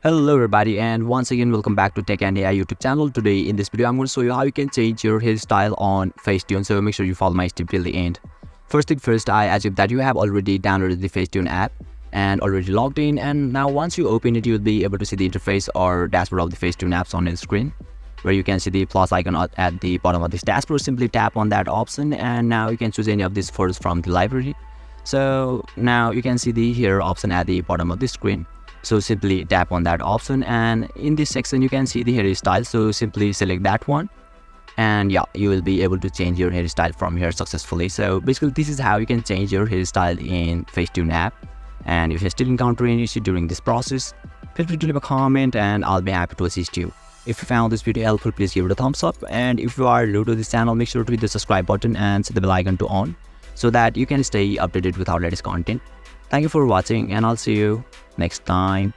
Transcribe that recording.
Hello everybody, and once again welcome back to Tech and AI YouTube channel. Today in this video I'm going to show you how you can change your hairstyle on Facetune, so make sure you follow my step till the end. First thing first, I assume that you have already downloaded the Facetune app and already logged in, and now once you open it you'll be able to see the interface or dashboard of the Facetune apps on your screen, where you can see the plus icon at the bottom of this dashboard. Simply tap on that option and now you can choose any of these photos from the library. So now you can see the hair option at the bottom of the screen. So simply tap on that option, and in this section you can see the hairstyle. So simply select that one, and yeah, you will be able to change your hairstyle from here successfully. So basically this is how you can change your hairstyle in Facetune app. And if you're still encountering any issue during this process, feel free to leave a comment and I'll be happy to assist you. If you found this video helpful, please give it a thumbs up, and if you are new to this channel, make sure to hit the subscribe button and set the bell icon to on so that you can stay updated with our latest content. Thank you for watching, and I'll see you next time.